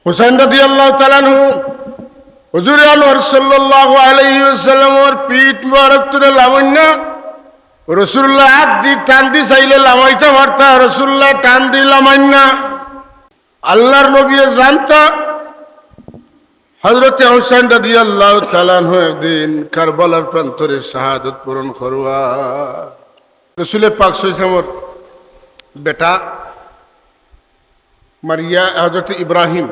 হুসাইন রাদিয়াল্লাহু তাআলা আনহু হুজুর আনোয়ার সাল্লাল্লাহু আলাইহি ওয়াসাল্লামের পিঠ মোবারক তুলে লামাইনা রাসূলুল্লাহ হাত দি টান দি চাইলে লামাইতে পারতা, রাসূলুল্লাহ টান দি লামাইনা। আল্লাহর নবী জানতা হযরতে হুসাইন রাদিয়াল্লাহু তাআলা আনহু একদিন কারবালার প্রান্তরে শাহাদাত বরণ করবা। রাসূল পাক সাল্লাল্লাহু আলাইহি বেটা মারিয়া হযরত ইব্রাহিম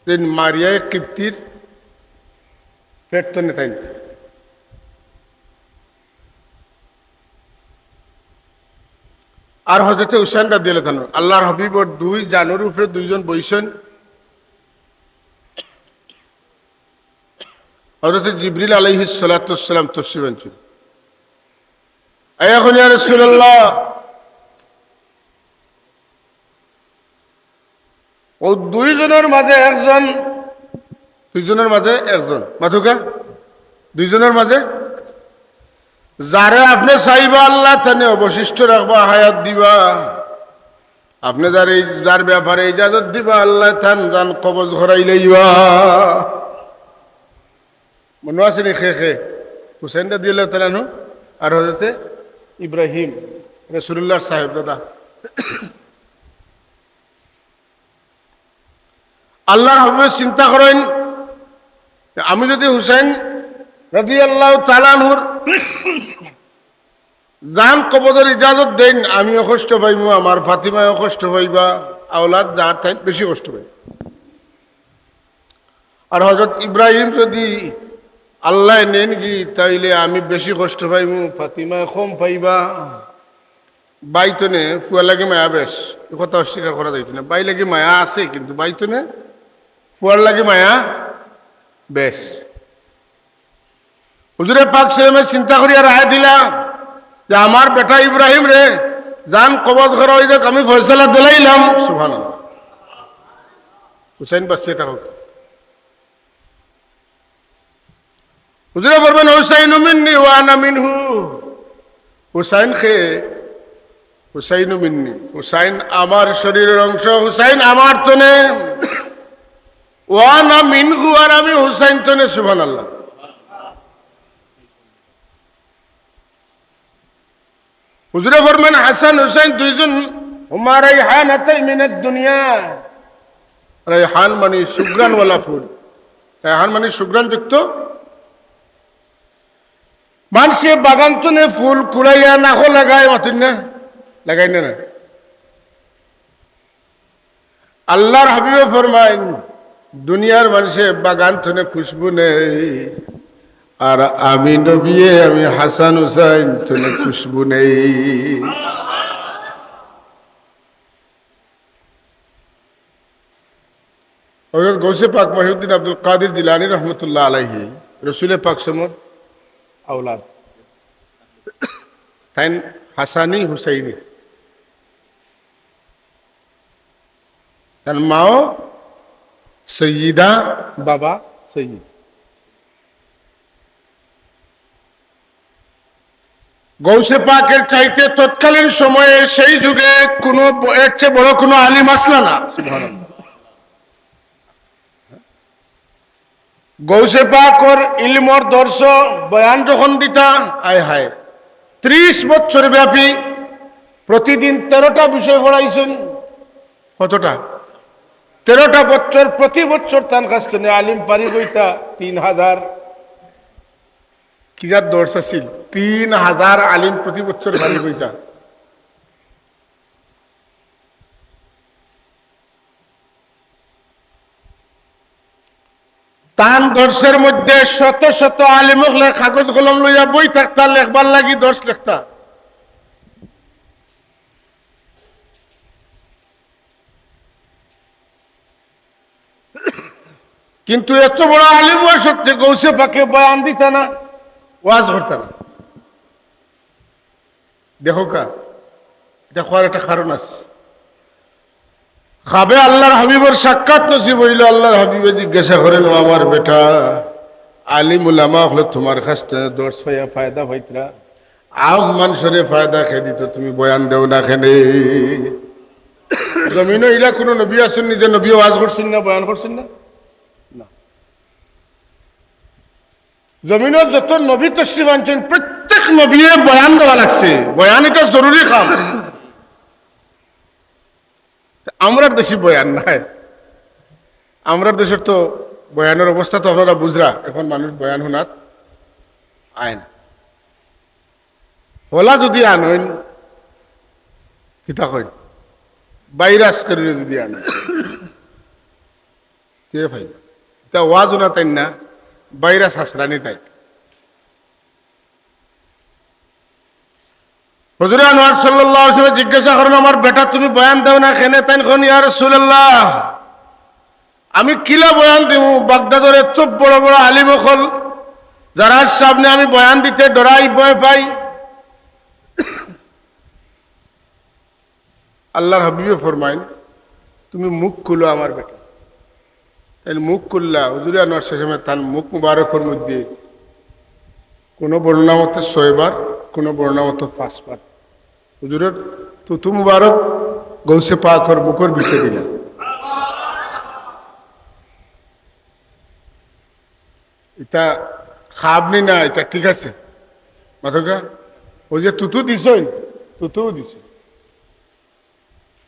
দিন মারিয়া কিপ্তির পেট তো নেতাই আর হযরতে হুসাইন রাদিয়াল্লাহু তাআলা আল্লাহর হাবিবর দুই জানুর উপরে দুইজন বইছেন। হযরত জিবরিল আলাইহিস সালাতু ওয়াস সালাম তশরিফ আনছেন। এখন ইয়া রাসূলুল্লাহ ও দুইজনের মাঝে একজন মাথুকা দুইজনের মাঝে যারে আপনি চাইবা আল্লাহ তানে অবশিষ্ট রাখবা, হায়াত দিবা। আপনি যার ব্যাপারে ইজাজত দিবা আল্লাহ তান জান কবজ ঘরাই লইবা। মনে আছে নি খে হুসাইন রাদিয়াল্লাহু তাআলা আনহু আর হযরতে ইব্রাহিম রাসূলুল্লাহ সাহেব দাদা। আল্লাহর হাবিব চিন্তা করেন আমি যদি হুসাইন রাদিয়াল্লাহু তাআলা আনহুর জান কবজের ইজাজত দেন আমিও কষ্ট পাইব, আমার ফাতিমাও কষ্ট পাইবা, আওলাদ যার তাই বেশি কষ্ট পাইব। আর হযরত ইব্রাহিম যদি আল্লাহ নেন কি তাইলে আমি বেশি কষ্ট পাইব, ফাতিমা কম পাইবা। বাইতনে ফুয়া লাগে মায়া বেশ, এ কথা অস্বীকার করা যাইত না। বাই লাগে মায়া আছে কিন্তু বাইতনে ফুয়ার লাগে মায়া বেশ। হুজুরে পাক সাল্লাল্লাহু চিন্তা করিয়া রায় দিলা যে আমার বেটা ইব্রাহিম রে জান কবজ করা হয়ে যাক, আমি ফয়সালা দিলাইলাম। সুবহানাল্লাহ। হুসাইন বাচ্চা থাকুক। হুজুরে বলবেন হুসাইনু মিন্নি ওয়া আনা মিনহু। হুসাইন খে হুসাইনু মিন্নি, হুসাইন আমার শরীরের অংশ, হুসাইন আমার তনে। ওয়া আনা মিনহু, আর আমি হুসাইন তনে। সুবহানাল্লাহ। হুজুরে ফরমান হাসান হুসাইন দুইজন হুমা রাইহানাতাই মিনাদ দুনিয়া। রাইহান মানে সুগ্রানওয়ালা ফুল, রাইহান মানে সুগ্রান যুক্ত। মানুষে বাগান তনে ফুল কুড়াইয়া নাকো লাগায় মাতুন না, লাগাই না। আল্লাহর হাবিবে ফরমাইন দুনিয়ার মানুষে বাগান তনে খুশবু নেই, আর আমি নবী আমি হাসান হুসাইন তনে খুশবু নেই। হযরত গৌসে পাক মহিউদ্দিন আব্দুল কাদের জিলানী রহমতুল্লাহ আলাইহি রাসূলে পাক সমর আওলাদ তাই হাসানি হুসাইনি। তার মাও সৈয়দা, বাবা সৈয়দ। গৌসে পাকের চাইতে তৎকালীন সময়ে সেই যুগে কোনো এর চেয়ে বড় কোনো আলিম আসলা না। সুবহানাল্লাহ। গৌসে পাক ওর ইলমর দর্শ বয়ান যখন দিতা আয় হায় 30 বছর ব্যাপী প্রতিদিন 13টা বিষয় পড়াইছেন। কতটা? 13টা বছর। প্রতি বছর তার কাছ থেকে আলিম পারি বইতা 3000 কি যার দর্শ ছিল। 3000 আলিম প্রতি বছর পারি বইতা। তান দর্শের মধ্যে শত শত আলিমক কাগজ কলম লইয়া বই থাকতা, লেখবার লাগি দর্শ লেখতা। কিন্তু এত বড় আলিম হওয়া সত্ত্বে গৌসে পাকে বয়ান দিত না, ওয়াজ করত না। দেখো কা দেখার একটা কারণ আছে। খাবে আল্লাহর হাবিবর সাক্ষাৎ নসিব হইল। আল্লাহর হাবিবে জিজ্ঞাসা করেন ও আমার বেটা আলিম উলামা হলো তোমার কাছ থেকে দর্শ পাইয়া ফায়দা পাইতরা, আম মানুষের ফায়দা খেয়ে দিত, তুমি বয়ান দেও না খেনে। জমিনও ইলা কোনো নবী আসেন নিজে নবী ওয়াজ করছেন না, বয়ান করছেন না? না। জমিনের যত নবী তশরিফ আনছেন প্রত্যেক নবীরে বয়ান দেওয়া লাগছে। বয়ান এটা জরুরি কাম। আমরার দেশে বয়ান নাই। আমরার দেশের তো বয়ানের অবস্থা তো আপনারা বুঝরা, এখন মানুষ বয়ান শোনাত আইন হলা যদি আনইন কিতা কইন ভাইরাস করে যদি আন কে ভাই তা ওয়াজ না তাই না ভাইরাস হাসরানি তাই। হুজুর আনোয়ার সাল্লাল্লাহু আলাইহি ওয়াসাল্লাম জিজ্ঞাসা করেন, আমার বেটা তুমি বয়ান দাও না কেন? তাই কোন ইয়া রাসূলুল্লাহ, আমি কিলা বয়ান দিব? বাগদাদের এত বড় বড় আলিম হল যারার সামনে আমি বয়ান দিতে ডরাই, ভয় পাই। আল্লাহর হাবিবে ফরমাইন, তুমি মুখ খুলো আমার বেটা। তাই মুখ খুললা। হুজুর আনোয়ার সময় তার মুখ মুবারকের মধ্যে কোনো বর্ণনা মতো 6 বার, কোনো বর্ণনা মতো 5 বার হুজুরের তুতু মুবারক গৌসে পাকর মুখের ভিতরে দিলা। এটা খাবনি না, এটা ঠিক আছে মাথকা। ওই যে তুতু দিছই, তুতুও দিছ,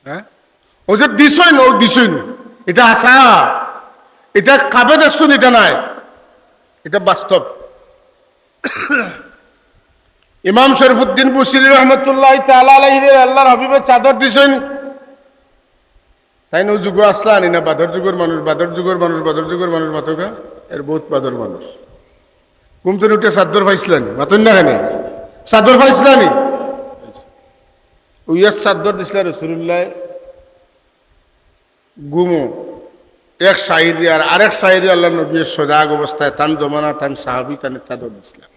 হ্যাঁ ও যে দিছই না, ও দিছই না, এটা আশা, এটা কাবে দেখছুন, এটা নাই, এটা বাস্তব। ইমাম শরীফুদ্দিন বুসিরি রহমতুল্লাহ তাআলা আলাইহি আল্লাহর হাবিবের চাদর দিছেন। তাই নো যুগ আসলা আনি না, বাদর যুগের মানুষ, বাদর যুগের মানুষ, বাদর যুগের মানুষ মাতকা এর বহুত বাদর মানুষ। কুমতন উঠে চাদর পাইছিলানি মাতন না কেন? চাদর পাইছিলানি উইয়ার চাদর দিছিল রাসূলুল্লাহ গুমো এক শাইরি আর আরেক শাইরি আল্লাহ নবী সজাগ অবস্থায় তান জমানা তান সাহাবী তানের চাদর দিছিলাম।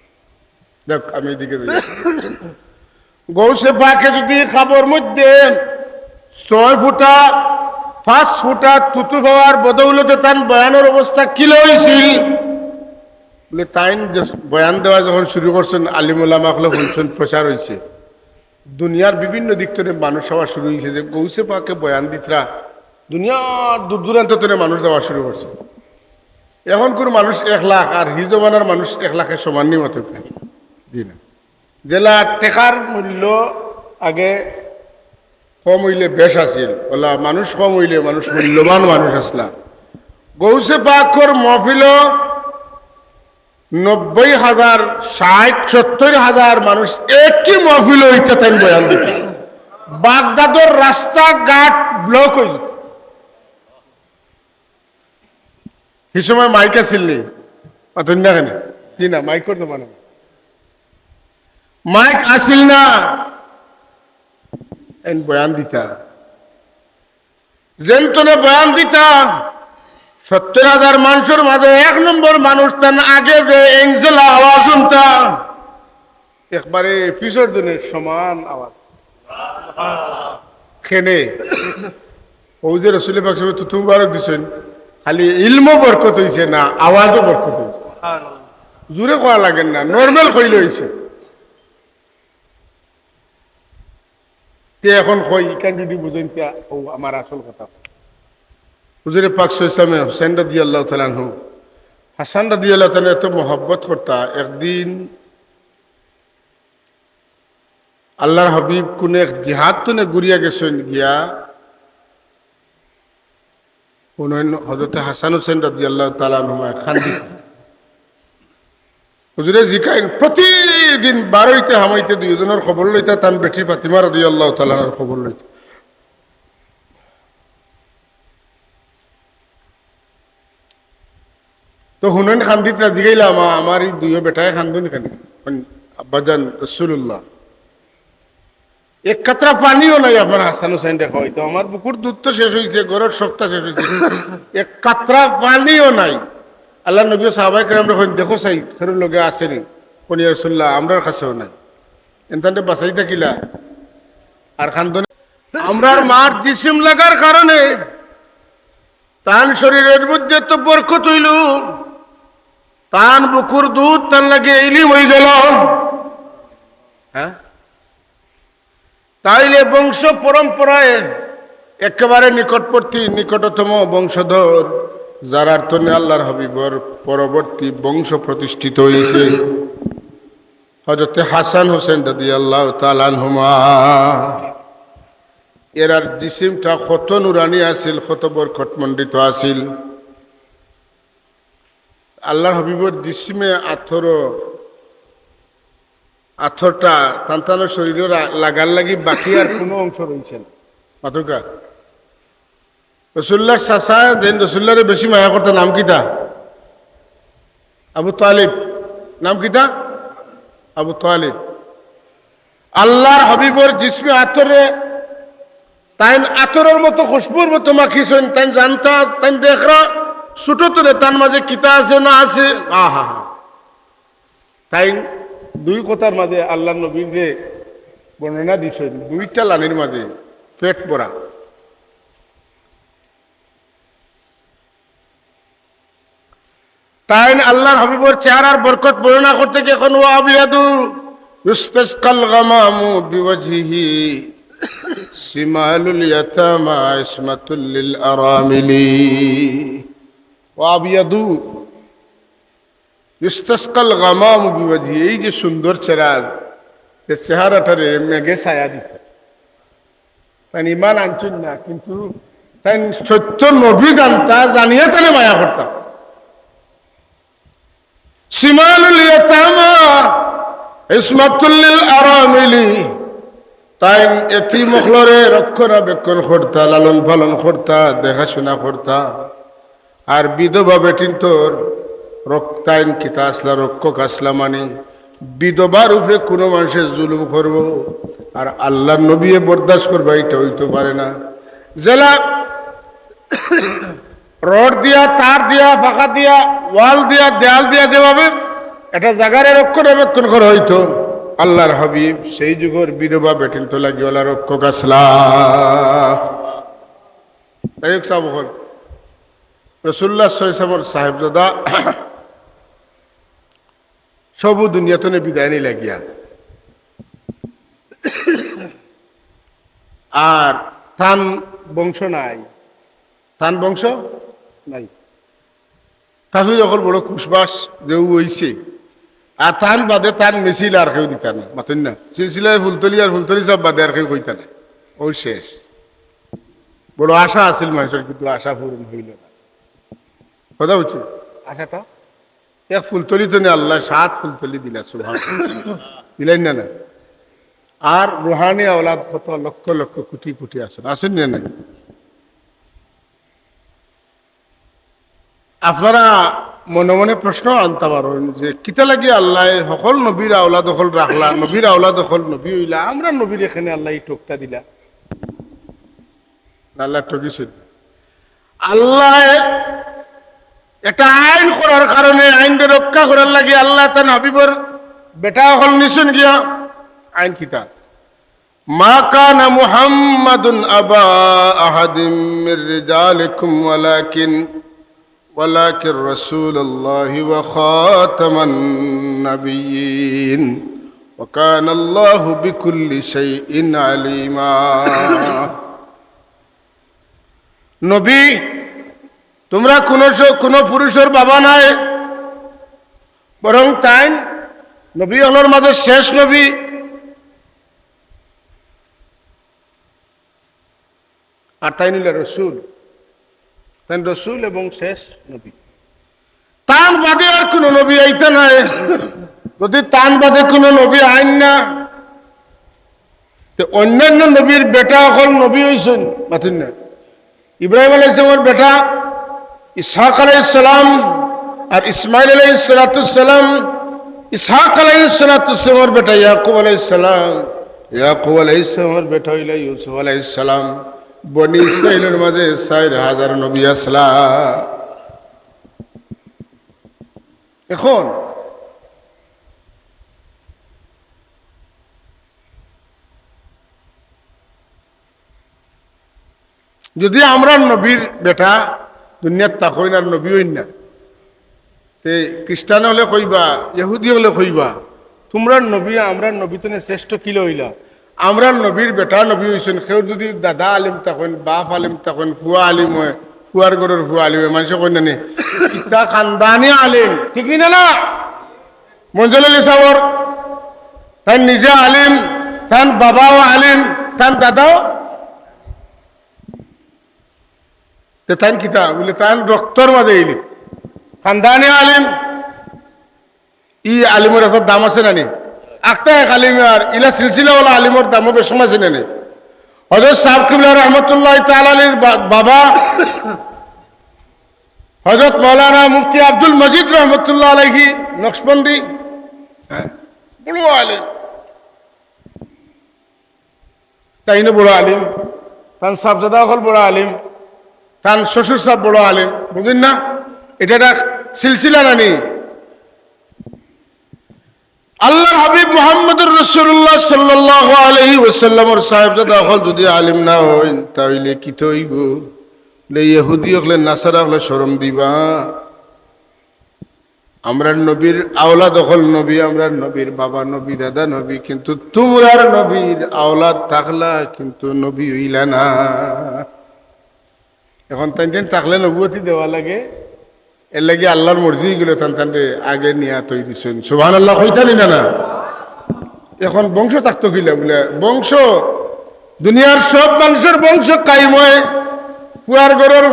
দেখ আমি এদিকে গৌসে পাকে যদি খাবর মধ্যে 6 ফুটা 5 ফুটা তুতু হওয়ার বদৌলতে তান বয়ানের অবস্থা কি হয়েছিল বলে, তাই বয়ান দেওয়া যখন শুরু করছেন আলিম ওলামা হলে শুনছেন, প্রচার হয়েছে, দুনিয়ার বিভিন্ন দিক থেকে মানুষ হওয়া শুরু হয়েছে যে গৌসে পাকে বয়ান দিতরা দুনিয়ার দূর দূরান্ত থেকে মানুষ দেওয়া শুরু করছে। এখন কোন মানুষ 1 লাখ আর হিজবানার মানুষ 1 লাখের সমান নি মতো খায়। জি না, জেলা টেকার মূল্য আগে কম হইলে বেশ আছিল, বলা মানুষ কম হইলে মানুষ মূল্যবান মানুষ আসলা। গৌসে পাকর মহফিল 90,000 60-70,000 মানুষ একই মহফিল হইতে তাই বয়ান দিতে। বাগদাদর রাস্তাঘাট ব্লক হয়ে যেত। এই সময় মাইক আসিল নি পাতন না কেন? কি না মাইক করতে মানে মাইক আসিল না, বয়ান দিতা যেন বয়ান দিতা 70,000 মানুষের মাঝে 1 নম্বর মানুষ তার আগে যে এঞ্জেলা আওয়াজ শুনতা একবারে পিছর দিনের সমান আওয়াজ খেনে। ও যে রসুল পাক সাহেব তুতু মুবারক দিছেন, খালি ইলমও বরকত হইছে না, আওয়াজও বরকত হইছে। জোরে করা লাগেন না, নর্মাল কইলে হইছে। তে এখন কই ইকান যদি বুঝেন ও আমার আসল কথা। হুজুরে পাক সাল্লাল্লাহু হুসাইন রাদিয়াল্লাহু তাআলা আনহু, হাসান রাদিয়াল্লাহু তাআলা এত মহব্বত করতা। একদিন আল্লাহর হাবিব কোন এক জিহাদ তুনে ঘুরিয়া গেছেন, গিয়া কোন হযরতে হাসান হুসাইন রাদিয়াল্লাহু তাআলা আনহু খান্দি। হুজুরে জিকাইন প্রতিদিন 12তে হামাইতে 2 জনের খবর লইতা, তান বেটি ফাতিমা রাদিয়াল্লাহু তাআলার খবর লইতা। তো হুনাইন খান্দিত জিগাইলাম, আমার এই 2 বেটায় খান্দুন কেন? আব্বাজান রাসূলুল্লাহ, 1 কাতরা পানিও নাই আপনার হাসান হুসাইন দেখা হইতো। আমার বুকুর দুধ তো শেষ হয়েছে, গরুর সপ্তাহ শেষ হয়েছে, 1 কাতরা পানিও নাই। আল্লাহ নবী সাহাবায়ে কেরাম যখন দেখো চাই খেরুর লগে আসেনি কোন ইয়া রাসূলুল্লাহ, আমরার কাছেও নাই, এনতান্তে বাঁচাই থাকিলা আর খান্দন। আমরার মার জিসিম লাগার কারণে তান শরীরের মধ্যে তো বরকত হইল, তান বুকুর দুধ তার লাগে ইলিম হয়ে গেল। হ্যাঁ, তাইলে বংশ পরম্পরায় একেবারে নিকটবর্তী নিকটতম বংশধর যার অর্থনে আল্লাহর হাবিবর পরবর্তী বংশ প্রতিষ্ঠিত হয়েছে হযরতে হাসান হোসেন রাদিয়াল্লাহু তাআলা আনহুমা। এরার জিসিমটা কত নুরানি আছিল, কত বরকতমণ্ডিত আছিল। আল্লাহর হাবিবর জিসিমে আথরটা তান্তানোর শরীরে লাগার লাগি বাকি আর কোনো অংশ রয়েছে না মাতুকা। রসুল্লাহ চাচা যেন রসুল্লারে বেশি মায়া করতে নাম কিতা? আবু তালিব। নাম কিতা? আবু তালিব। আল্লাহর হাবিবর জিসমে আতরে তাই আতরের মতো খুশবুর মতো মাখিছেন, তাই জানতা তাই দেখরা ছোট তোরে তার মাঝে কিতা আছে না আছে। আহা তাই দুই কথার মাঝে আল্লাহ নবীর যে বর্ণনা দিছেন, দুইটা লানির মাঝে পেট ভরা। তাই আল্লাহর হাবিবর চেহারার বরকত বর্ণনা করতে গিয়ে এখন ওয়া আবিয়াদু ইস্তাসকাল গামামু বিওয়াজহিহি সিমালুল ইয়াতামা ইসমাতুল লিল আরামিলি। ওয়া আবিয়াদু ইস্তাসকাল গামামু বিওয়াজহিহি, এই যে সুন্দর চেহারাটারে মেঘে ছায়া দিত। তাই ইমান আনছেন না, কিন্তু তাই সত্য নবী জানতা, জানিয়ে তাহলে মায়া করতাম। সিমালুল ইয়াতামা ইসমাতুল লিল আরামিলি, তাই এতি মখলরে রক্ষণাবেক্ষণ করতা, লালন পালন করতা, দেখাশোনা করতা। আর বিধবা বেটিন তোর রক্তাইন কিতা আসলা, রক্ষক আসলা, মানে বিধবার উপরে কোনো মানুষের জুলুম করব আর আল্লাহ নবী বরদাস্ত করবা, এটা হইতে পারে না। জেলা রড দিয়া, তার দিয়া, ফাঁকা দিয়া, ওয়াল দিয়া, দেয়াল দিয়া যেভাবে এটা জায়গারে রক্ষণাবেক্ষণ করা হইতো, আল্লাহর হাবিব সেই যুগের বিধবা বেটিন তো লাগিওয়ালা রক্ষক আসলা। রসুল্লাহ সাহেবজাদা সবু দুনিয়াতনে বিদায় নি লাগিয়া, আর থান বংশ নাই, থান বংশ নাই। কাফির অকল বড় খুশবাস দেউ হইছে, আর থান বাদে থান মিছিল আর কেউ দিতা না, মাতেন না। সিলসিলায় ফুলতলি আর ফুলতলি সব বাদে আর কেউ কইতা না, ওই শেষ। বড় আশা আছিল মানুষের, কিন্তু আশা পূরণ হইল না। কথা হচ্ছে আশাটা এক ফুলতলি তো নেই, আল্লাহ 7 ফুলতলি দিলা, সুবহানাল্লাহ দিলেন না? আর রুহানি আওলাদ কত লক্ষ লক্ষ কোটি কোটি আছেন, আসেন না নাই? আপনারা মনে মনে প্রশ্ন আনতে পারেন যে কিতা লাগি আল্লাহ সকল নবীর আওলাদ দখল রাখলা, নবীর আওলাদ দখল নবী হইলা, আমরা নবীর এখানে আল্লাহ এই টোকটা দিলা। আল্লাহ ঠকিছেন। আল্লাহ একটা আইন করার কারণে, আইনকে রক্ষা করার লাগে আল্লাহ তার হাবিবর বেটা হল নিশুন গিয়া আইন কিতা, মা কানা মুহাম্মাদুন আবা আহাদিম মির রিজালিকুম ওয়ালাকিন রাসূলুল্লাহি ওয়া খাতামান নাবিয়্যিন ওয়া কানা আল্লাহু বিকুল্লি শাইইন আলিমা। নবী তোমরা কোন পুরুষের বাবা নাই, বরং তাই নবী হলোর মাঝে শেষ নবী। আর তাই নিলে রসুল, তাই রসুল এবং শেষ নবী। তার বাদে আর কোন নবী আইতে নাই। যদি তার বাদে কোন নবী আইন না, অন্যান্য নবীর বেটা হল নবী হয়েছেন, মাথিন না? ইব্রাহিম আলাইহিস সালামের বেটা ইসহাক আলাইহিস সালাম আর ইসমাইল আলাইহিস সালাম, ইসহাক আলাইহিস সালামের বেটা ইয়াকুব আলাইহিস সালাম, ইয়াকুব আলাইহিস সালামের বেটা হইল ইউসুফ আলাইহিস সালাম। বনি ইসরাইলের মাঝে 4000 নবী আসলা। এখন যদি আমরা নবীর বেটা দুনিয়ার তাকইন আর নবী হইন না, তে খ্রিস্টান হলে কইবা, ইহুদি হলে কইবা তোমরা নবী আমরা নবী তো শ্রেষ্ঠ কিলো হইলা। আমরা নবীর বেটা নবী হয়েছেন কেউ যদি দাদা আলিম তখন বাপ আলিম তখন ফুয়া আলিম হয় ফুয়ার গরের ফুয়া আলিম হয় মানুষ কই নানি তা খানদানি আলিম ঠিক না না মঞ্জুল আলী সাহর তার নিজে আলিম তার বাবাও আলিম তার দাদাও তাই কিতা বলে তার রক্তর মাঝে ইলিম খানদানি আলিম ই আলিমের এত দাম আছে নানি আখতা এক আলিম আর ইলা সিলসিলাওয়ালা আলিমর দামও বেশ আছে নানি হযরত সাহেব কিবলা রহমতুল্লাহ তাআলার বাবা হযরত মাওলানা মুফতি আব্দুল মজিদ রহমতুল্লাহ আলাইহি নকশবন্দি বড় আলিম তাইনে বড় আলিম তান সাহেবজাদা হল বড় আলিম তান শ্বশুর সাহেব বড় আলিম বুঝলেন না এটা একটা সিলসিলা নানি আল্লাহর হাবিব মুহাম্মদুর রাসূলুল্লাহ সাল্লাল্লাহু আলাইহি ওয়াসাল্লামের সাহেবজাদা হল যদি আলিম না হইন তাইলে কি হইব লে ইহুদি হলে নাসারা হলে শরম দিবা আমরা নবীর আওলাদ হল নবী আমরা নবীর বাবা নবী দাদা নবী কিন্তু তোমরার নবীর আওলাদ থাকলা কিন্তু নবী হইলা না এখন তাই থাকলে নবুয়তি দেওয়া লাগে এর লাগে আল্লাহর মর্জি গেল তান আগে নিয়া তৈরি সুবহানাল্লাহ হইতানি না না এখন বংশ থাকতো কিলা বলে বংশ দুনিয়ার সব মানুষের বংশ কায়েম হয় ফুয়ার গরর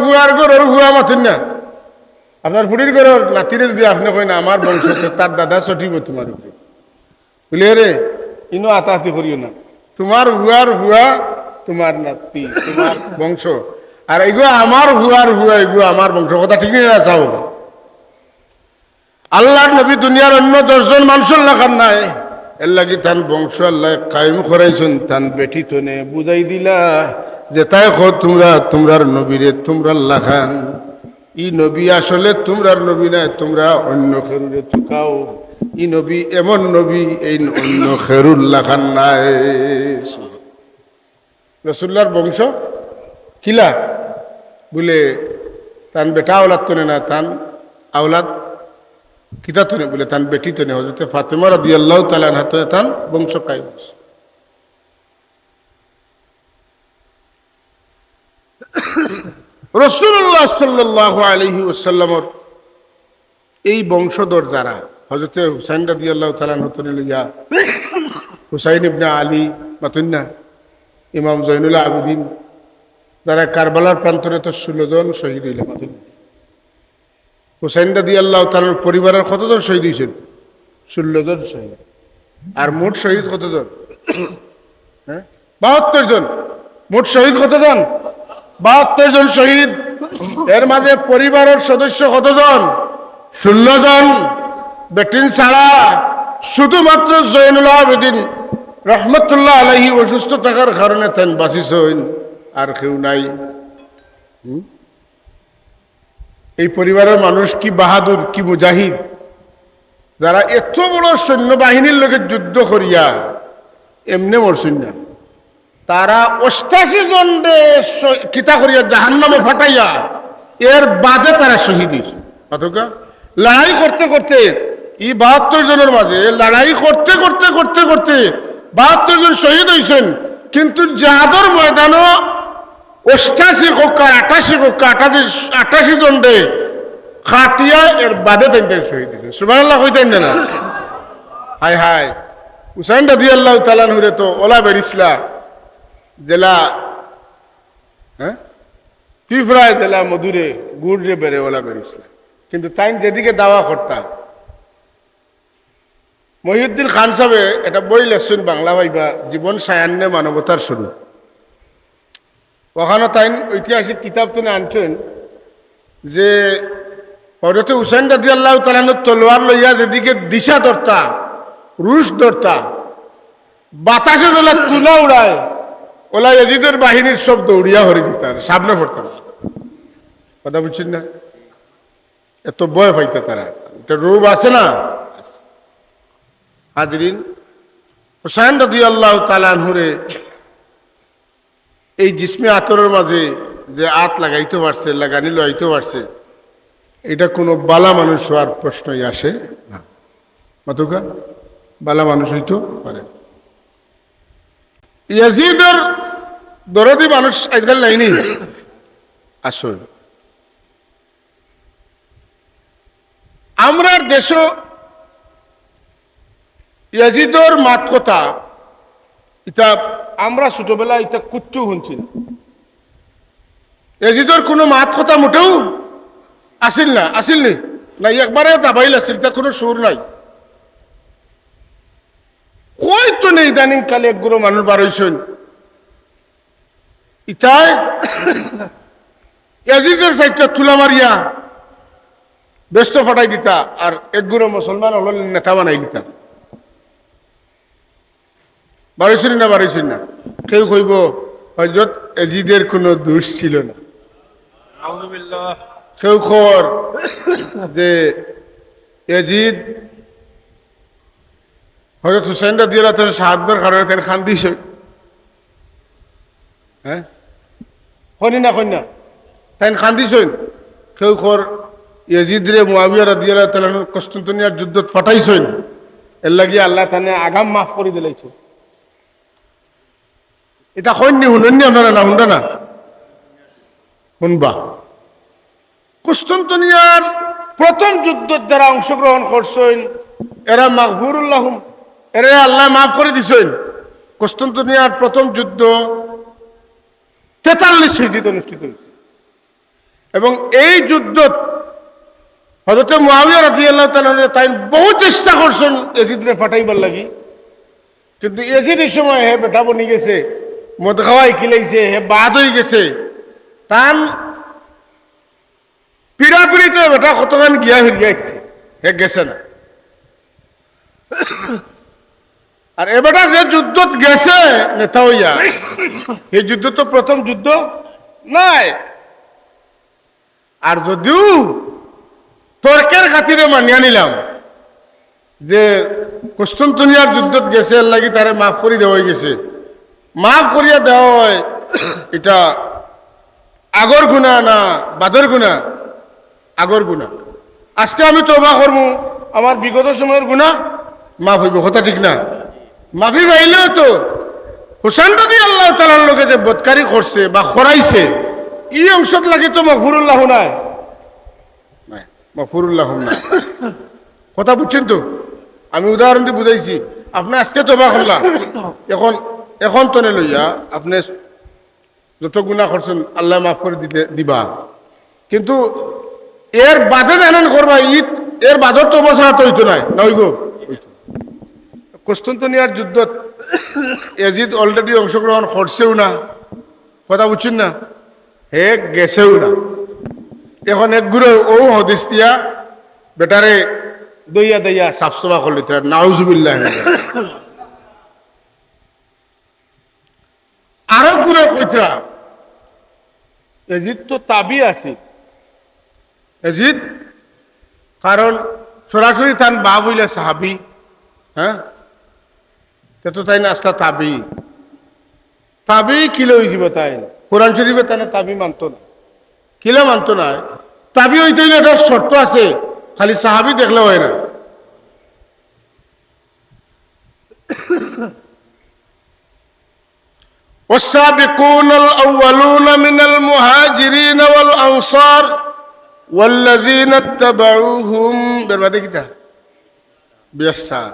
ফুয়া মাথুন না আপনার ফুড়ির গরর নাতিরে যদি আপনি কই না আমার বংশ তার দাদা সঠিক তোমার উপরে বলে রে ইনো আতাহাতি করিও না তোমার হুয়া তোমার নাতি তোমার বংশ আর এগুলো আমার হুয়া এগুলো আমার বংশ কথা ঠিক না চাও আল্লাহর নবী দুনিয়ার অন্য 10 জন মানুষের লেখার নাই এর লাগি তান বংশ আল্লাহ কায়েম করাইছেন তান বেটি তনে বুঝাই দিলা যে তাই তোমরার নবীরে তোমরা লাখান ই নবী আসলে তোমরার নবী নাই তোমরা অন্য খেরুরে চুকাও ই নবী এমন নবী এই অন্য খেরুর লাখান নাই রাসূলুল্লাহর বংশ কিলা বলে তান বেটা আওলাদ তনে না তান আওলাদ কিতা তনে বলে তান বেটি তনে হযরত ফাতেমা রাদিয়াল্লাহু তাআলা আনহা তনে তান বংশ কায়েম রাসূলুল্লাহ সাল্লাল্লাহু আলাইহি ওয়াসাল্লামর এই বংশধর যারা হযরত হুসাইন রাদিয়াল্লাহু তাআলা আনহু তনে লিয়া হুসাইন ইবনে আলী মাতুন্না ইমাম জয়নুল আবেদিন যারা কারবালার প্রান্তরে তো 16 জন শহীদ হইল মাতুন্না হুসাইন রাদিয়াল্লাহু তাআলার পরিবারের কতজন শহীদ হয়েছেন 16 জন শহীদ আর মোট শহীদ কতজন হ্যাঁ 72 জন মোট শহীদ কতজন 72 জন শহীদ এর মাঝে পরিবারের সদস্য কতজন 16 জন বেটিন ছাড়া শুধুমাত্র জয়নুল আবেদিন রহমতুল্লাহ আলাইহি অসুস্থ থাকার কারণে তেন বাঁচিছেন আর কেউ নাই এই পরিবারের মানুষ কি বাহাদুর কি মুজাহিদ যারা এত বড় সৈন্যবাহিনীর লোকের যুদ্ধ করিয়া এমনি মরছেন না তারা 88 জন কিতা করিয়া জাহান্নামে ফাটাইয়া এর বাদে তারা শহীদ হয়েছে অথবা লড়াই করতে করতে এই 72 জনের মাঝে লড়াই করতে করতে করতে করতে 72 জন শহীদ হয়েছেন কিন্তু জাহাদর ময়দানও 88 হোক আর 88 হোক 88 জন রে খাটিয়া এর বাদে তাই শহীদ হয়েছেন সুবহানাল্লাহ কইতেন না হায় হায় হুসাইন রাদিয়াল্লাহু তাআলা আনহুরে তো ওলা বেরিসলা জেলা হ্যাঁ পিফরায় জেলা মধুরে গুড় বেড়ে ওলা বেরিসলা কিন্তু তাই যেদিকে দাওয়া করতাম মহিউদ্দিন খান সাহেব এটা বই লেখছেন বাংলা ভাইবা জীবন সায়ান্নে মানবতার শুরু ওখানে তাই ঐতিহাসিক কিতাব তিনি আনছেন যে হযরত হুসাইন রাদিয়াল্লাহু তাআলা আনহু তলোয়ার লইয়া যেদিকে দিশা ধরতা রুশ ধরতা বাতাসে যেলা তুলা উড়ায় ওলা ইয়াজিদের বাহিনীর সব দৌড়িয়া হরে দিতার সামনে পড়তাম কথা বুঝছেন না এত ভয় পাইতে তারা এটা রূপ আছে না হাজরিন হুসাইন রাদিয়াল্লাহু তাআলা আনহুরে এই জিসমে আতরের মাঝে যে আত লাগাইতে পারছে লাগানি লাগাইতে পারছে এটা কোনো বালা মানুষ হওয়ার প্রশ্নই আসে না মাতুকা বালা মানুষ হইতো পারে ইয়াজিদের দরদি মানুষ আজকাল নাইনি আসল আমরার দেশ ইয়াজিদর মাত কথা এটা আমরা ছোটবেলা এটা কুচ্ছু শুনছি না ইয়াজিদর কোনো মাত কথা মোটেও আসিল নি না একবারে দাবাইল আসিল তা কোনো সুর নাই কই তো নেই ইদানিং কালে একগুলো মানুষ বার হইছেন ইটায় ইয়াজিদের সাইডটা তুলা মারিয়া ব্যস্ত ফাটাই দিতা আর একগুলো মুসলমান হল নেতা বানাই দিতা বাড়িছেন না কেউ কইব হযরত ইয়াজিদের কোনো দোষ ছিল না কেউ খর যে ইয়াজিদ হযরত হুসাইন রাদিয়াল্লাহু তাআলা শাহাদাতের কারণে তেন খান্দিস হ্যাঁ কন্যা তাই খান্দিস কেউ খর ইয়াজিদ রে মুআবিয়া রাদিয়াল্লাহু তাআলা কস্তান্তনিয়ার যুদ্ধত ফাটাইছেন এর লাগি আল্লাহ তানে আগাম মাফ করে দিলাইছে এটা কইনি শুনেননি আপনারা না শুনটা না শুনবা কস্তান্তনিয়ার প্রথম যুদ্ধত যারা অংশগ্রহণ করছেন এরা মাগফুরুল্লাহুম এরা আল্লাহ মাফ করে দিছেন কস্তান্তনিয়ার প্রথম যুদ্ধ 43 হিজরিতে অনুষ্ঠিত হয়েছে এবং এই যুদ্ধ হযরত মুআবিয়া রাদিয়াল্লাহু তাআলা তাই বহু চেষ্টা করছেন ইয়াজিদরে ফাটাইবার লাগি কিন্তু ইয়াজিদ এই সময় হে বেটা বনি গেছে মদ খাওয়াই খিলাইছে হে বাদ হয়ে গেছে তান পিড়াপিড়িতে বেটা কতখান গিয়া হিরিয়াইছে হে গেছে না আর এবারটা যে যুদ্ধত গেছে নেতা হইয়া এই যুদ্ধ তো প্রথম যুদ্ধ নাই আর যদিও তর্কের খাতিরে মানিয়া নিলাম যে কস্তান্তনিয়ার যুদ্ধত গেছে এর লাগি তারে মাফ করে দেওয়া গেছে মাফ করিয়া দেওয়া হয় এটা আগর গুণা না বাদর গুণা আগর গুণা আজকে আমি তওবা করবো আমার বিগত সময়ের গুণা মাফ হইব কথা ঠিক না মাফি পাইলেও তো হুসাইন রাদিয়াল্লাহু তাআলার লোকে যে বদকারি করছে বা খরাইছে এই অংশত লাগি তো মাগফুরুল্লাহ নাই মাগফুরুল্লাহ নাই কথা বুঝছেন তো আমি উদাহরণ দিয়ে বুঝাইছি আপনি আজকে তওবা করলা এখন তো লইয়া আপনি যত গুনাহ করছেন আল্লাহ মাফ করে দিবা কিন্তু এর বাদে জানেন করবা এর বাদর তো অবস্থা তো হইতো নাই না হইব কস্তান্তনিয়ার যুদ্ধত ইয়াজিদ অলরেডি অংশগ্রহণ করছেও না কথা বুঝছেন না হে গেছেও না এখন একগুলো ও হদিস দিয়া বেটারে দইয়া সাফসফা করলি নাউজুবিল্লাহ আরো গুলো কইতরা ইয়াজিদ তো তাবি আছে ইয়াজিদ কারণ সরাসরি তান বাপ হইলে সাহাবি হ্যাঁ তো তাই না আসলা তাবি কিলো হয়েছিল তাই কোরআন শরীফে তাই না তাবি মানত না কিলো মানত না তাবি হইতে হইলে একটা শর্ত আছে খালি সাহাবি দেখলে হয় না والسابقون الأولون من المهاجرين والأنصار والذين اتبعوهم بإحسان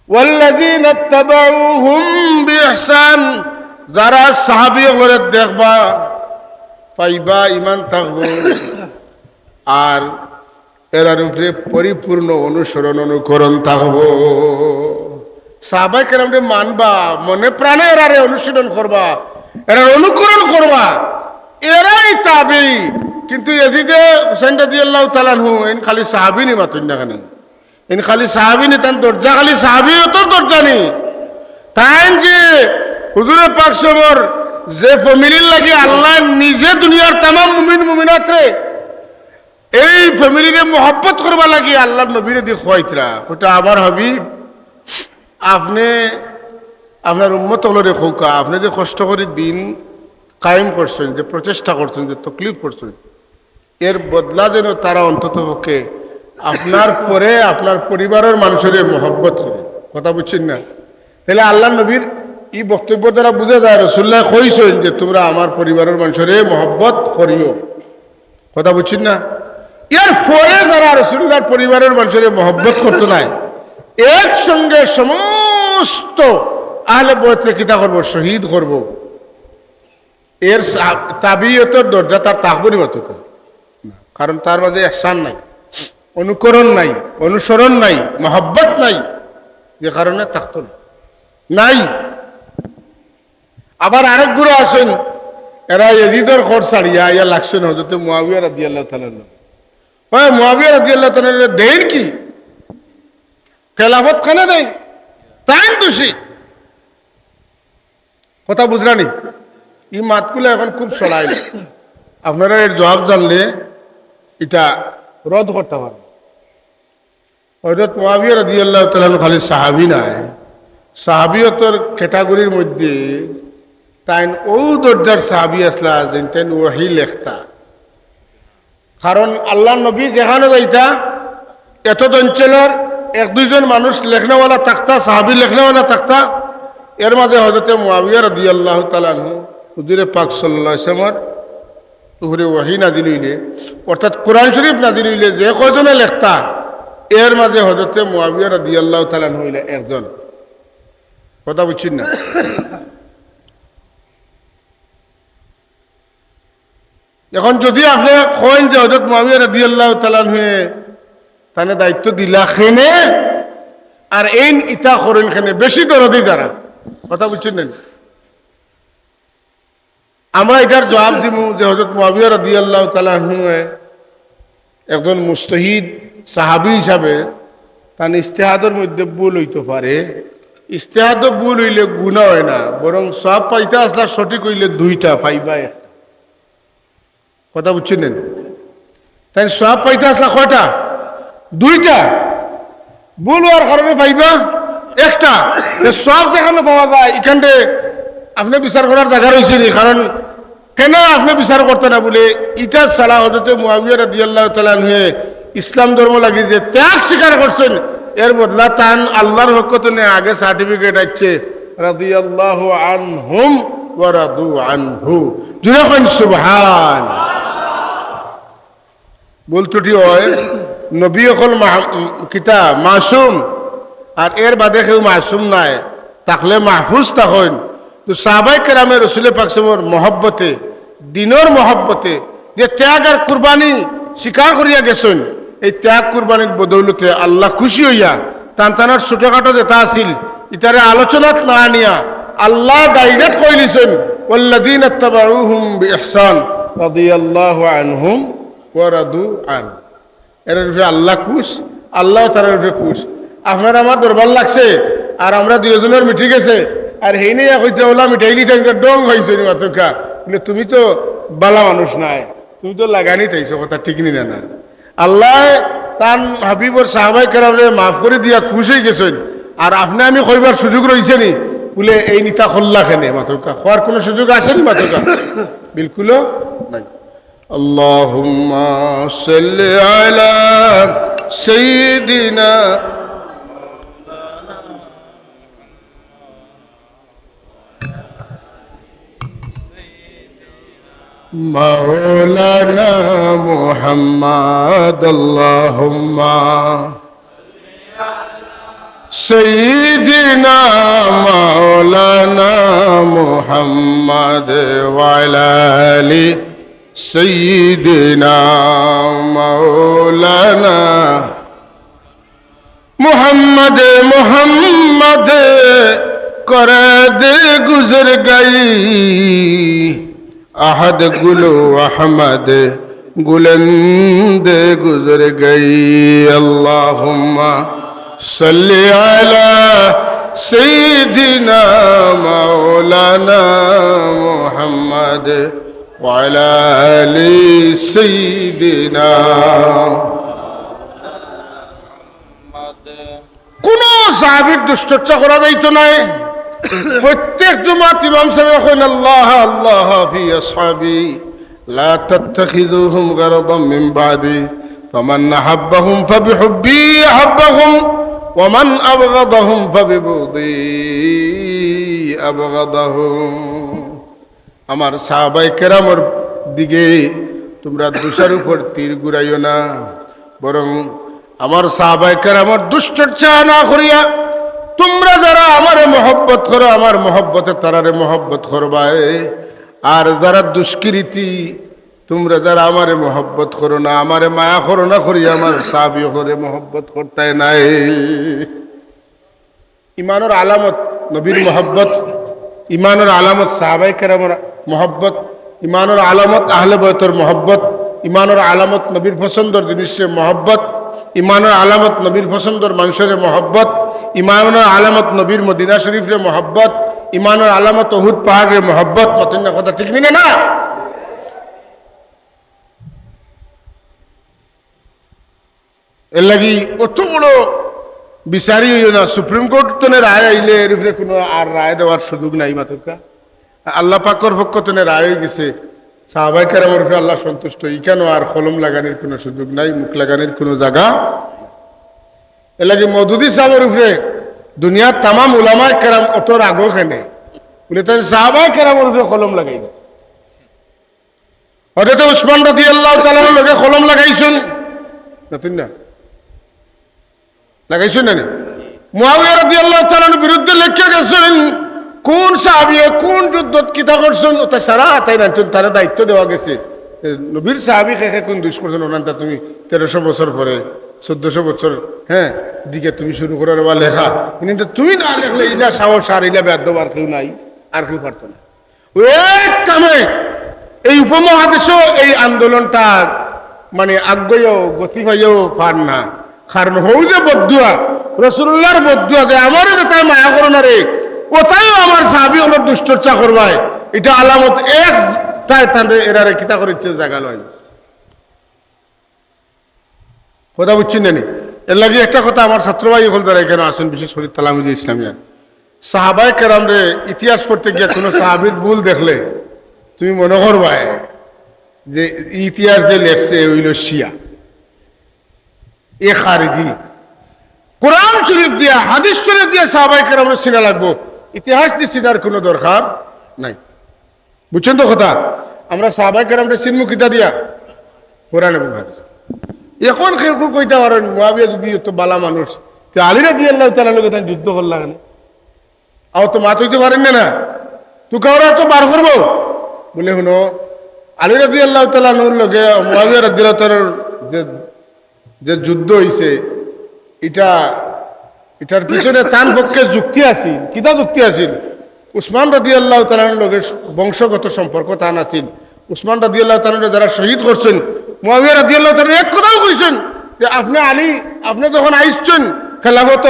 والذين اتبعوهم بإحسان যারা সাহাবী ওগুলো দেখবা পাইবা ইমান থাকবো আর এরার উপরে পরিপূর্ণ অনুকরণ থাকবো সাহাবায়ে কেরামরে মানবা মনে প্রাণে এরারে অনুসরণ করবা এরার অনুকরণ করবা এরাই তাবি কিন্তু ইয়াজিদে হুসাইন রাদিয়াল্লাহু তাআলা আনহু এন খালি সাহাবী নি মাতুন না কেন এন খালি সাহাবী নি তান দরজা খালি সাহাবী তো দরজা নি তাই যে হুজুরে পাক সমর যে ফ্যামিলির লাগি আল্লাহ নিজে দুনিয়ার तमाम মুমিন মুমিনাত রে এই ফ্যামিলিরে মোহব্বত করবা লাগি আল্লাহর নবীরে দি খোয়াইতরা ওটা আমার হাবিব আপনি আপনার উম্মত হলরে খোকা আপনি যে কষ্ট করে দিন কায়েম করছেন যে প্রচেষ্টা করছেন যে তকলিফ করছেন এর বদলা যেন তারা অন্তত পক্ষে আপনার পরে আপনার পরিবারের মানুষের মহব্বত করে কথা বুঝছেন না তাহলে আল্লাহ নবীর এই বক্তব্য দ্বারা বুঝা যায় রাসূলুল্লাহ কইছেন যে তোমরা আমার পরিবারের মানুষের মহব্বত করিও। কথা বুঝছেন না? এর পরে যারা রাসূলুল্লাহর পরিবারের মানুষের মহব্বত করতে নাই, একসঙ্গে সমস্ত আহলে বয়তরে কিতা করব, শহীদ করব, এর তাবিয়তের দরজা তার তাকবরি মতো, কারণ তার মাঝে ইহসান নাই, অনুকরণ নাই, অনুসরণ নাই, মহব্বত নাই, যে কারণে থাকত নাই। আবার আরেক গুরু আসেন, এরা ইয়াজিদের খর ছাড়িয়া ইয়া লাগছেন হযরত মুআবিয়া রাদিয়াল্লাহু তাআলা। হ্যাঁ, মুআবিয়া রাদিয়াল্লাহু তাআলা দেন কি খেলাফত কেন দেন, তাই দোষী। কথা বুঝলানি? এই মাতগুলো এখন খুব চলাই, আপনারা এর জবাব জানলে এটা রদ করতে পারেন। হযরত মুআবিয়া রাদিয়াল্লাহু তাআলা খালি সাহাবী নাই, সাহাবিয়তের ক্যাটাগরির মধ্যে তাইন ও দরজার সাহাবী আসলা যেন ওয়াহি লেখতা। কারণ আল্লাহ নবী যেখানে যাইতা এত অঞ্চলের এক দুইজন মানুষ লেখনাওয়ালা থাকতা, সাহাবী লেখনাওয়ালা থাকতা। এর মাঝে হযরত মুআবিয়া রাদিয়াল্লাহু তাআলা আনহু হুজুরে পাক সাল্লাল্লাহু আলাইহি ওয়াসাল্লামের উপরে ওয়াহি নাযিল হইলে, অর্থাৎ কোরআন শরীফ নাযিল হইলে যে কয়জনে লেখতা, এর মাঝে হযরত মুআবিয়া রাদিয়াল্লাহু তাআলা আনহু হইলে একজন। কথা বুঝছেন না? এখন যদি আপনি কইন যে হযরত মুআবিয়া রাদিয়াল্লাহু তাআলা আনহু তানে দায়িত্ব দিলা খেনে আর এই ইতা করেন খেনে, বেশি দরদি যারা। কথা বুঝছেন না? আমরা এটার জবাব দিব যে হযরত মুআবিয়া রাদিয়াল্লাহু তাআলা আনহু একজন মুজতাহিদ সাহাবী হিসাবে তার ইজতিহাদের মধ্যে ভুল হইতে পারে। ইজতিহাদ ভুল হইলে গুনাহ হয় না, বরং সব পাইতে আসলা সঠিক হইলে দুইটা পাইবা একটা। কথা বুঝছেন না? তাই সব পাইতে আসলা কয়টা? দুইটা। ভুল হওয়ার কারণে পাইবা একটা। সব যেখানে পাওয়া যায় এখানে আপনি বিচার করার জায়গা রয়েছে নি, কারণ কেন আপনি বিচার করতে না বলে ইটা ছাড়া হযরত মুআবিয়া রাদিয়াল্লাহু তাআলা আনহু ইসলাম ধর্ম লাগি যে ত্যাগ স্বীকার করছেন, এর বদলা তান আল্লাহর হকতে আগে সার্টিফিকেট আছে রাদিয়াল্লাহু আনহুম ওয়া রাদু আনহু। জুড়ে কোন সুবহান। বলতুটি হয় নবী হল কিতা মাসুম, আর এর বাদে কেউ মাসুম নাই, তাকলে মাহফুজ তখন। তো সাহাবায়ে কেরামে রাসূল পাক সাল্লাল্লাহু আলাইহি মহব্বতে, দিনের মহব্বতে যে ত্যাগ আর কুরবানি স্বীকার করিয়া গেছেন, এই ত্যাগ কুরবানির বদৌলতে আল্লাহ খুশি হইয়া তানার ছোটখাটো যেটা আছিল ইতারে আলোচনাত না নিয়া আল্লাহ ডাইরেক্ট কই লিছেন ওয়াল্লাযীনা তাবাউহুম বিইহসান রাদিয়াল্লাহু আনহুম ওয়া রাদু আন। এর উপরে আল্লাহ খুশ, আল্লাহ তার উপরে খুশ। আপনার আমার দরবার লাগছে আর আমরা দুজনের মিঠে গেছে, আর হেই নেই হইতে ওলা মিঠাইলি থাকতে ডং হয়েছে মাতকা, বলে তুমি তো বালা মানুষ নাই, তুমি তো লাগানি তাইছো। কথা ঠিক নি না? আল্লাহ তার হাবিবর সাহাবায়ে কেরামরে মাফ করে দিয়া খুশ হয়ে গেছেন, আর আপনি আমি কইবার সুযোগ রয়েছে নি বলে এই নিতা খোল্লা খেনে মাতকা হওয়ার কোনো সুযোগ আছে নি মাতকা? বিলকুলও নাই। আল্লাহুম্মা সাল্লি আলা সাইয়্যিদিনা মাওলানা মুহাম্মদ। আল্লাহুম্মা সাইয়্যিদিনা মাওলানা মুহাম্মদ ওয়া আলা আলি সাইয়্যিদিনা মাওলানা মুহাম্মদ। মুহাম্মদ করে দে গুজর গই आहद गुलो अहमद गुलंद गुजर गई। अल्लाहुम्मा सल्ली अला सय्यिदिना मौलाना मुहम्मद व अला आलि सय्यिदिना। কোন সাহাবীর দুষ্টচর্চা করা যাইতো না। প্রত্যেক জুমাত ইমাম সাহেব কইন আল্লাহ আল্লাহ ফি আসহাবি লা তাত্তাখিযুহুম গারাদাম মিন বাদি ফামান আহাব্বাহুম ফাবিহুব্বি আহাব্বাহুম ওমান আবগাদাহুম ফাবিবুদি আবগাদাহুম। আমার সাহাবায়ে কেরামের দিকে তোমরা দোষারোপ তীর ঘুরাইও না, বরং আমার সাহাবায়ে কেরামের দুশ্চর্চা না করিয়া তোমরা যারা আমারে মহব্বত করো, আমার মহব্বতে তারারে মহব্বত করবায়। আর যারা দুষ্কৃতি, তোমরা যারা আমারে মহব্বত করো না, আমারে মায়া করো না করিয়া আমার সাহাবী করে মহব্বত করতে নাই। ইমানের আলামত নবীর মহব্বত, ইমানের আলামত সাহাবায়ে কেরামের মহব্বত, ইমানের আলামত আহলে বয়তের মহব্বত, ইমানের আলামত নবীর পছন্দর জিনিসের মহব্বত, ইমানের আলামত নবীর পছন্দর মানুষের মহব্বত, ইমানের আলামত নবীর মদিনা শরীফের মহব্বত, ইমানের আলামত উহুদ পাহাড়ের মহব্বত। মতন না কথা ঠিক নিনে না? এর লাগি অত বড় বিচারি হইও না। সুপ্রিম কোর্ট তো রায় আইলে এর উপরে কোনো আর রায় দেওয়ার সুযোগ নাই। মাতুকা আল্লাহ পাকর পক্ষ তো রায় হয়ে গেছে, সাহাবায়ে কেরামের উপরে আল্লাহ সন্তুষ্ট, ইকানো আর কলম লাগানোর কোনো সুযোগ নাই, মুখ লাগানোর কোনো জায়গা। এর লাগে মওদুদি সাহেবের উপরে দুনিয়ার তামাম উলামায়ে কেরাম অত রাগ কেনে বলে তাই সাহাবায়ে কেরামের উপরে কলম লাগাই না। হযরত উসমান রাদিয়াল্লাহু তাআলা লগে কলম লাগাইছেন না, লাগাইছেন না? মুআবিয়া রাদিয়াল্লাহু তাআলার বিরুদ্ধে লেখা গেছেন কোন সাহাবী কোন যুদ্ধত কিতা করছেন ওটা সারা তাই না, তারা দায়িত্ব দেওয়া গেছে। নবীর সাহাবী কে কোন দুষ করছেন ওনানটা তুমি 1300 বছর পরে 1400 বছর দিকে তুমি শুরু করার বা লেখা, কিন্তু তুমি না লেখলে ইলা সাহস আর ইলা বেদ্য আর কেউ নাই, আর কেউ পারতো না। এক কামে এই উপমহাদেশও এই আন্দোলনটা মানে আগ্রহ গতি পাইও পার না। কারণ হৌ যে বদুয়া রাসূলুল্লাহর বদুয়া যে আমারও যে তাই মায়া করো না রে, ওটাইও আমার সাহাবী হলো দুশ্চর্চা করবায়, এটা আলামত এক তাই তাদের এরারে কিতা করে জায়গা লয়। কথা বুঝছেন না? এর লাগে একটা কথা আমার ছাত্র ভাই হল দ্বারা এখানে আসেন, বিশেষ করে তালামিজে ইসলামিয়া সাহাবায়ে কেরাম রে ইতিহাস পড়তে গিয়ে কোনো সাহাবীর ভুল দেখলে তুমি মনে করবায় যে ইতিহাস যে লেখছে হইল শিয়া, এ খারিজি। কোরআন শরীফ দিয়া হাদিস শরীফ দিয়া সাহাবায়ে কেরাম চিনা লাগবো, ইতিহাস দিয়ে চিনার কোনো দরকার নাই। বুঝছেন তো কথা? আমরা সাহাবায়ে কেরামরে চিনমু কিতা দিয়া? কোরআন এবং হাদিস। এখন কেউ কেউ কইতে পারেন মুআবিয়া যদি এত বালা মানুষ, তো আলী রাদিয়াল্লাহু তাআলার লগে তাই যুদ্ধ করলা কেন? আও তো মাত হইতে পারেন না, তো কাউরা তো বার করবো বলে শুনো, আলী রাদিয়াল্লাহু তাআলার লগে মুআবিয়া রাদিয়াল্লাহু তাআলার যে যুদ্ধ হইছে, এটার পিছনে তার পক্ষে যুক্তি আছিল। কিতা যুক্তি আছিল? উসমান রাদিয়াল্লাহু তাআলার লগে বংশগত সম্পর্ক তান আছিল। উসমান রাদিয়াল্লাহু তাআলা যারা শহীদ করছেন, মুআবিয়া রাদিয়াল্লাহু তাআলা এক কথাও কইছেন যে আপনি আলী, আপনি যখন আইসছেন খেলাফত,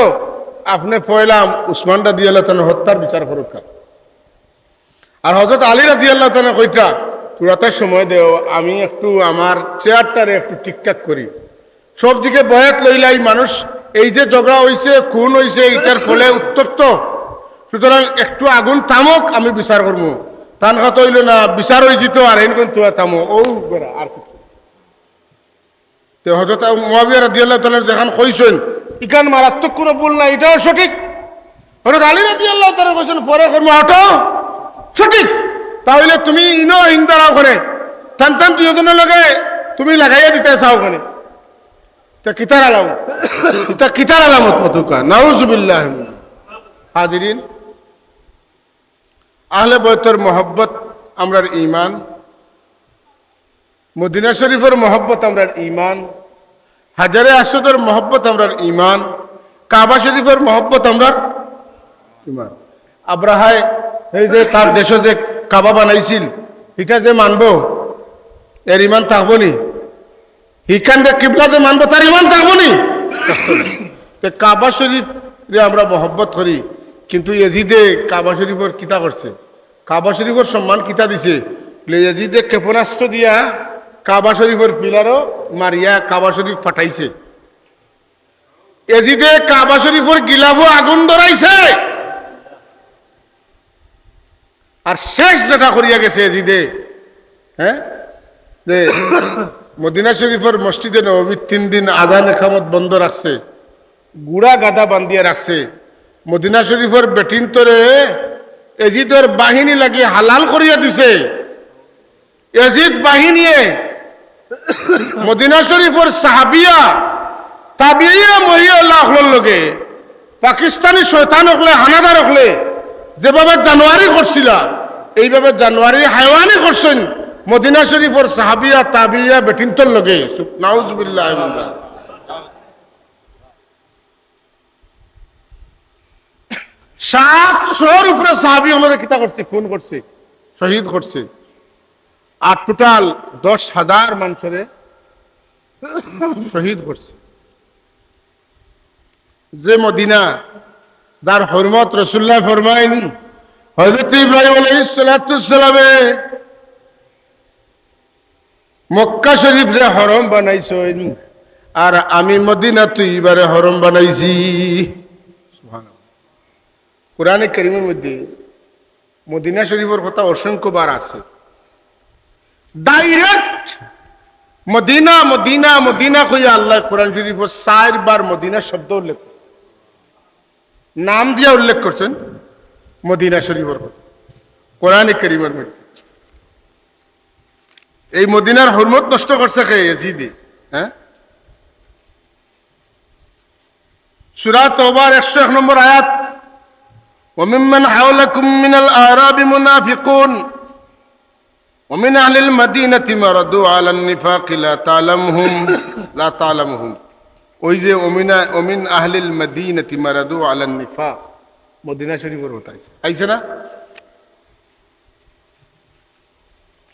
আপনি পয়লাম উসমান রাদিয়াল্লাহু তাআলা হত্যার বিচার করুক। আর হযরত আলী রাদিয়াল্লাহু তাআলা কইতা পুরাতার সময় দেও, আমি একটু আমার চেয়ারটারে একটু ঠিকঠাক করি, সব দিকে বয়াত লইলাই মানুষ, এই যে ঝগড়া হইছে খুন হইছে এটার ফলে উত্তপ্ত, সুতরাং একটু আগুন থামক, আমি বিচার করবো। তান কথা হইল না, বিচার হয়ে যেত আর এন কোন তোয়া থামো ও বেড়া আর কিছু। তো হযরত মুআবিয়া রাদিয়াল্লাহু তাআলা যখন কইছেন ইখান মারাত্মক কোনো ভুল না, এটাও সঠিক। হযরত আলী রাদিয়াল্লাহু তাআলা কইছেন পরে করবো, আটো সঠিক। তাহলে তুমি ইনো হিন্দারাও করে টান টান দুজনের লগে তুমি লাগাইয়া দিতে চাও ওখানে, তা কিতার আলামত, এটা কিতার আলামত মতুকা নাউজুবিল্লাহ। হাজিরিন, আহলে বয়তের মহব্বত আমরার ঈমান, মদিনা শরীফের মহব্বত আমরার ঈমান, হাজারে আসদের মহব্বত আমরার ঈমান, কাবা শরীফের মহব্বত আমরার ঈমান। আব্রাহায় এই যে তার দেশে যে কাবা বানাইছিল এটা যে মানবো, এর ঈমান থাকবো নি? হিকান যে কিবলা যে মানবো তার ঈমান থাকবো নি? কাবা শরীফ রে আমরা মহব্বত করি, কিন্তু এজিদে কাবা শরীফের কিতা করছে, কাবা শরীফের সম্মান কিতা দিছে, এজিদে ক্ষেপণাস্ত্র দিয়া কাবা শরীফের পিলারও মারিয়া কাবা শরীফ ফাটাইছে। এজিদে কাবা শরীফের গিলাফও আগুন ধরাইছে। আর শেষ যেটা করিয়া গেছে এজিদে, যে মদিনা শরীফের মসজিদে নববী 3 দিন আযান ইকামত বন্ধ রাখছে, গুড়া গাদা বান্ধিয়া রাখছে মদিনা শরীফের বেটিন তরে এজিদের বাহিনী লাগি হালাল করিয়া দিছে এজিদ বাহিনীয়ে মদিনা শরীফের সাহাবিয়া তাবিয়া মহিলা হলোর লগে পাকিস্তানি শয়তান হকলে হানাদার হকলে যেভাবে জানুয়ারি করছিল এইভাবে জানুয়ারি হায়ওয়ানি করছেন মদিনা শরীফের সাহাবিয়া তাবিয়া বেটিনতর লগে নাউজুবিল্লাহ 700 উপরে সাহাবী আমাদের কিতা করছে খুন করছে শহীদ করছে আর টোটাল 10,000 মানুষরে শহীদ করছে যে মদিনা যার হরমত রাসূলুল্লাহ ফরমায়েন হযরত ইব্রাহিম আলাইহিস সালাতু সালামে মক্কা শরীফ রে হরম বানাইছেন আর আমি মদিনা তৈবারে হরম বানাইছি সুবহানাল্লাহ কুরআনে কারীমের মধ্যে মদিনা শরীফের কথা অসংখ্য বার আছে ডাইরেক্ট মদিনা মদিনা মদিনা কইয়া আল্লাহ কোরআন শরীফে 4 বার মদিনা শব্দ উল্লেখ নাম দিয়ে উল্লেখ করছেন মদিনা শরীফের কথা কোরআনে কারীমের মধ্যে এই মদিনার হরমত নষ্ট করছে কে ইয়াজিদি হ্যাঁ সূরা তাওবার 101 নম্বর আয়াত وممن حولكم من الأعراب منافقون ومن أهل المدينة مردوا على النفاق لا تعلمهم ওইযে ومن أهل المدينة مردوا على النفاق মদিনা শরীফের কথা আইছে না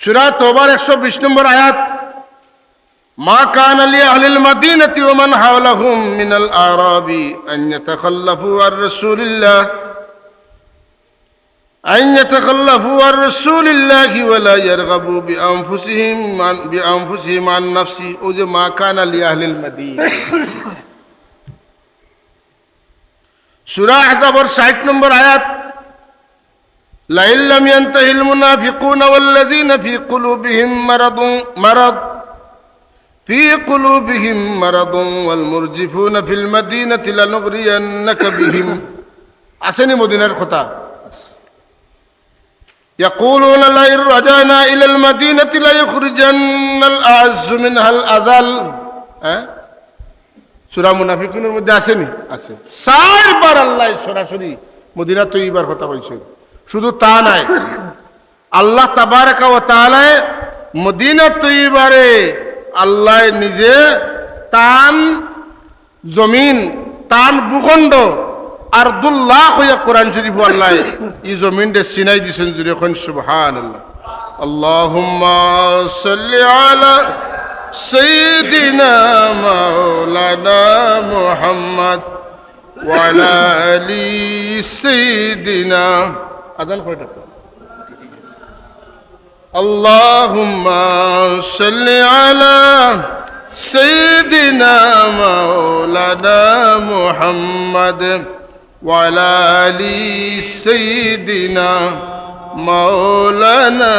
সূরা তাওবার 120 নম্বর আয়াত ما كان لأهل المدينة ومن حولهم من الأعراب أن يتخلفوا عن رسول الله ولا يرغبوا بأنفسهم عن نفسه ما كان لأهل المدينة সূরা আহজাব 60 নম্বর আয়াত لئن لم ينتهي المنافقون والذين في قلوبهم مرض والمرجفون في المدينة لنغرينك بهم আসেনি মদিনার কথা يقولون لئن رجعنا إلى المدينة ليخرجن الأعز منها الأذل সূরা মুনাফিকুনের মধ্যে আসেনি আছে 4 বার আল্লাহ সরাসরি মদিনা তৈবার কথা বলছেন শুধু তা নয় আল্লাহ তাবারাকা ওয়া তাআলা মদিনা তৈবারে আল্লাহ নিজে তান জমিন তান ভূখণ্ড আরদুল্লাহ হইয়া কোরআন শরীফ আল্লাহ এই জমিনটা সিনাই দিছেন জুড়ে এখন সুবহানাল্লাহ আল্লাহুম্মা সাল্লি আলা সাইয়্যিদিনা মাওলানা মুহাম্মদ ওয়া আলা আলি সাইয়্যিদিনা আযান কয়টা আল্লাহুম্মা সাল্লি আলা সাইয়্যিদিনা মাওলানা মুহাম্মদ وعلى آل سيدنا مولانا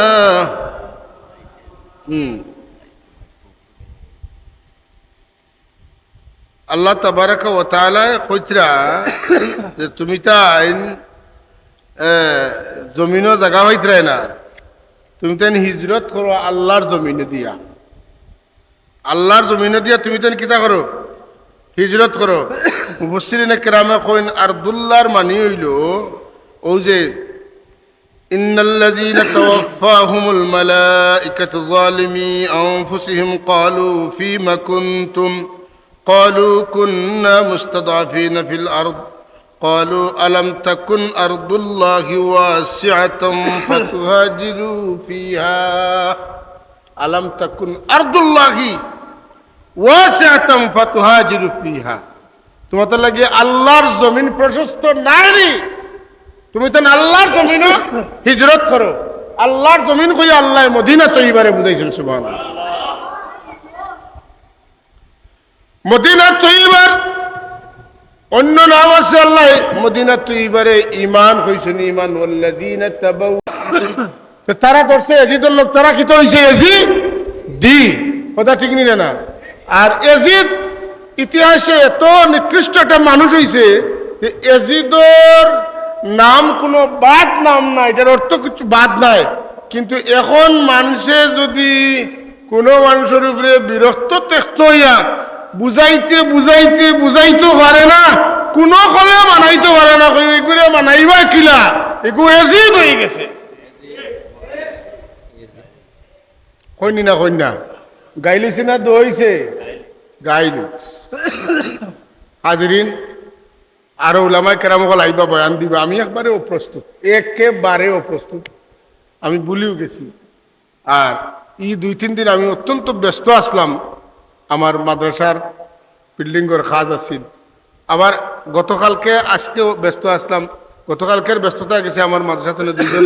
আল্লাহ তাবারাকা ওয়া তাআলা কইতরা যে তুমি তাই জমিনও জায়গা হইতরা না তুমি তাই হিজরত করো আল্লাহর জমিনে দিয়া আল্লাহর জমিনে দিয়া তুমি তাই কিতা করো হিজরত করো মুফাসসিরিনে কেরামে কইন আরদুল্লাহর মানি হইল ও যে ইন্নাল্লাযীনা তাওয়াফাহুমুল মালাইকাতু যালিমি আনফুসিহিম ক্বালু ফীমা কুনতুম ক্বালু কুন্না মুস্তাদআফিনা ফিল আরদ ক্বালু আলাম তাকুন আরদুল্লাহি ওয়াসিআতাম ফাতুহাজিরু ফিহা আলাম তাকুন আরদুল্লাহি ওয়াসিআতাম ফাতুহাজিরু ফিহা তোমাদের লাগে আল্লাহর জমিন প্রশস্ত নাই তুমি তো আল্লাহর জমিনে হিজরত করো আল্লাহর জমিন কই আল্লাহ মদিনা তৈবারে বুঝাইছেন সুবহানাল্লাহ মদিনা তৈবার অন্য নাম আছে আল্লাহ মদিনা তৈবারে ঈমান হইছেন ঈমান ওয়াল্লাযীনা তাবাউ তারা ধরছে এজিদের লোক তারা কি তো হইছে এজি ডি কথা ঠিক নিলে না আর এজিদ ইতিহাসে এত নিকৃষ্ট একটা মানুষ হইছে যে এজিদর নাম কোনো বাদ নাম নাই, এটার অর্থ কিছু বাদ নাই। কিন্তু এখন মানুষে যদি কোনো মানুষের উপরে বিরক্ত ত্যক্ত হইয়া বুঝাইতে বুঝাইতে বুঝাইতে পারে না, কোনো কলে মানাইতে পারে না, এগুলো মানাইবা কিলা, এগুলো এজিদ হয়ে গেছে। কইনি না কইনা গাইলিছি না দইছে গাইল হাজরিন। আরো ওলামায়ে কেরামকল আইবা বয়ান দিবা, আমি একবারে অপ্রস্তুত, একেবারে অপ্রস্তুত, আমি ভুলিও গেছি। আর এই 2-3 দিন আমি অত্যন্ত ব্যস্ত আসলাম, আমার মাদ্রাসার বিল্ডিংয়ের কাজ আছিল। আবার গতকালকে আজকেও ব্যস্ত আসলাম, গতকালকের ব্যস্ততা গেছে আমার মাদ্রাসাতে 2জন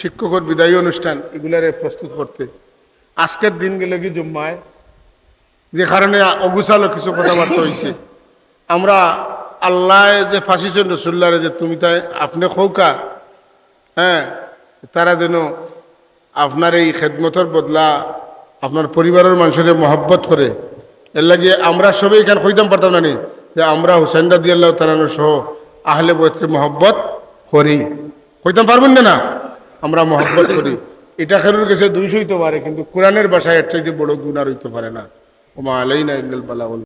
শিক্ষকের বিদায়ী অনুষ্ঠান, এগুলারে প্রস্তুত করতে। আজকের দিন গেলে কি জুম্মায়, যে কারণে অগুছালো কিছু কথাবার্তা হয়েছে। আমরা আল্লাহ যে ফাঁসিছেন রসুল্লাহরে, যে তুমি তাই আপনি খৌকা, হ্যাঁ, তারা যেন আপনার এই খেদমতের বদলা আপনার পরিবারের মানুষের মহব্বত করে। এর লাগে আমরা সবাই এখানে কইতাম পারতাম না নি যে আমরা হুসেন রাদিয়াল্লাহু তাআলা সহ আহলে বাইতের মহব্বত করি, কইতাম পারবেন না? আমরা মহব্বত করি। এটা খেরুর কাছে 200 হইতে পারে, কিন্তু কোরআনের ভাষায় এর চাইতে বড় গুনাহ হইতে পারে না। ওমা আলাইনা ইল্লাল বালাগুল।